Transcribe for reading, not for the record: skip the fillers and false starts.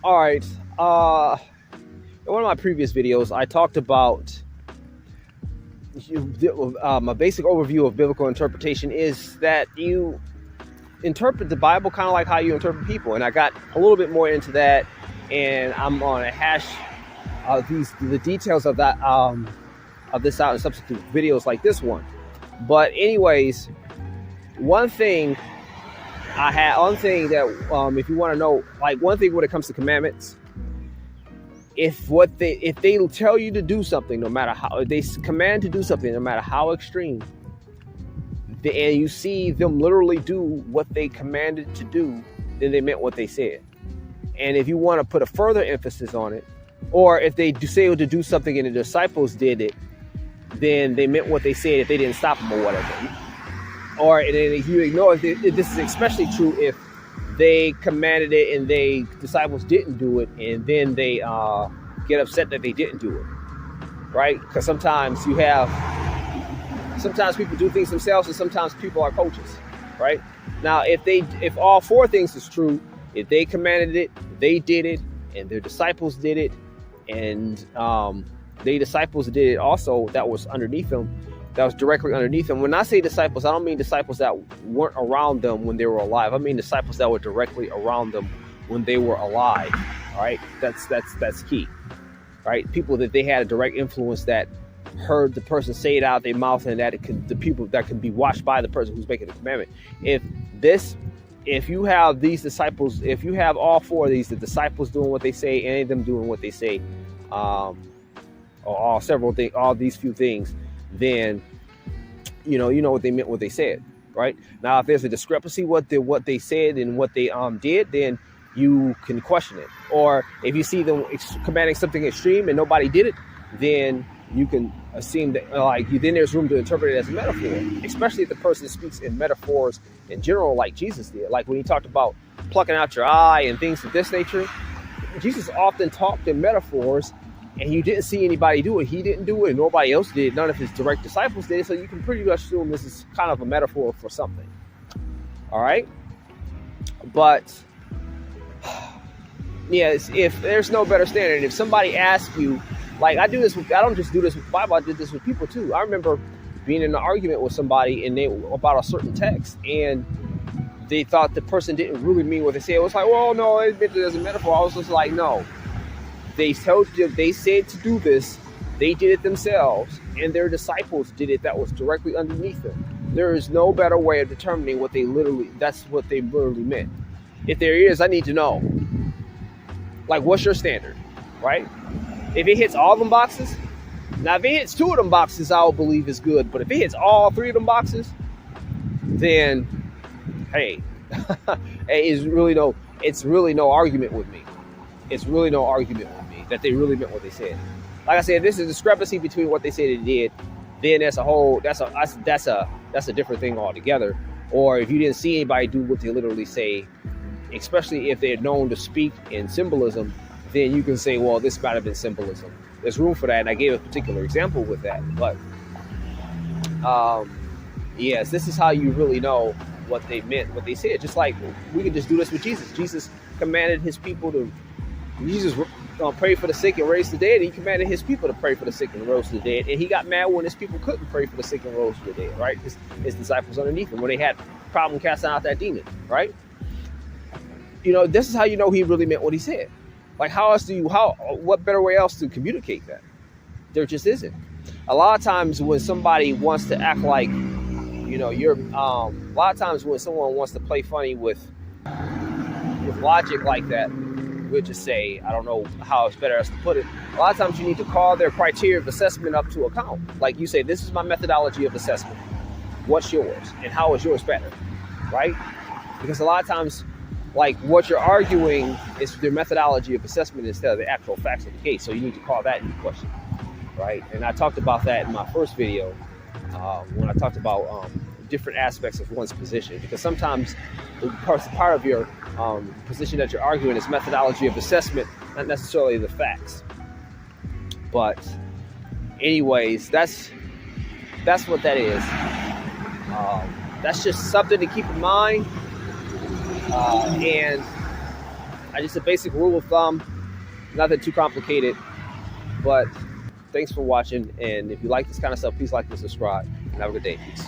All right. In one of my previous videos, I talked about a basic overview of biblical interpretation is that you interpret the Bible kind of like how you interpret people, and I got a little bit more into that, and I'm on a hash the details of that of this out in subsequent videos like this one. But anyways, one thing that if you want to know, like one thing when it comes to commandments, if they tell you to do something, no matter how, if they command to do something, no matter how extreme, and you see them literally do what they commanded to do, then they meant what they said. And if you want to put a further emphasis on it, or if they say to do something and the disciples did it, then they meant what they said if they didn't stop them or whatever. Or and then if you ignore it, this is especially true if they commanded it and the disciples didn't do it, and then they get upset that they didn't do it, right? Because sometimes people do things themselves, and sometimes people are coaches, right? Now, if all four things is true, if they commanded it, they did it, and their disciples did it, and their disciples did it also, that was underneath them. That was directly underneath them. When I say disciples, I don't mean disciples that weren't around them when they were alive. I mean disciples that were directly around them when they were alive. All right, that's key. Right, people that they had a direct influence that heard the person say it out their mouth, and that the people that can be watched by the person who's making the commandment. If you have these disciples, if you have all four of these, the disciples doing what they say, any of them doing what they say, or all these few things, then you know what they meant, what they said, right? Now, if there's a discrepancy what they said and what they did, then you can question it. Or if you see them commanding something extreme and nobody did it, then you can assume that then there's room to interpret it as a metaphor, especially if the person speaks in metaphors in general, like Jesus did. Like when he talked about plucking out your eye and things of this nature, Jesus often talked in metaphors, and you didn't see anybody do it. He didn't do it, and nobody else did. None of his direct disciples did it. So you can pretty much assume this is kind of a metaphor for something. All right? But, yes, if there's no better standard, if somebody asks you, like I don't just do this with the Bible, I did this with people too. I remember being in an argument with somebody about a certain text, and they thought the person didn't really mean what they said. It was like, well, no, it meant it as a metaphor. I was just like, no. They said to do this, they did it themselves, and their disciples did it. That was directly underneath them. There is no better way of determining that's what they literally meant. If there is, I need to know. Like, what's your standard, right? If it hits all them boxes, now if it hits two of them boxes, I will believe it's good. But if it hits all three of them boxes, then, hey, it's really no argument with me. It's really no argument with me that they really meant what they said. Like I said, if there's a discrepancy between what they said and did, then that's a different thing altogether. Or if you didn't see anybody do what they literally say, especially if they're known to speak in symbolism, then you can say, well, this might have been symbolism. There's room for that, and I gave a particular example with that. But yes, this is how you really know what they meant, what they said. Just like we can just do this with Jesus. Jesus commanded his people to. Jesus prayed for the sick and raised the dead. He commanded his people to pray for the sick and rose the dead. And he got mad when his people couldn't pray for the sick and rose the dead, right? His disciples underneath him, when they had problem casting out that demon, right? This is how you know he really meant what he said. Like, what better way else to communicate that? There just isn't. A lot of times when somebody wants to act like, a lot of times when someone wants to play funny with logic like that, we'll just say, I don't know how it's better else to put it. A lot of times you need to call their criteria of assessment up to account. Like you say, this is my methodology of assessment. What's yours? And how is yours better? Right? Because a lot of times, like, what you're arguing is their methodology of assessment instead of the actual facts of the case. So you need to call that into question. Right? And I talked about that in my first video when I talked about different aspects of one's position, because sometimes part of your position that you're arguing is methodology of assessment, not necessarily the facts. But anyways, that's what that is. That's just something to keep in mind. And Just a basic rule of thumb, nothing too complicated. But thanks for watching, and if you like this kind of stuff, please like and subscribe. And have a good day. Peace.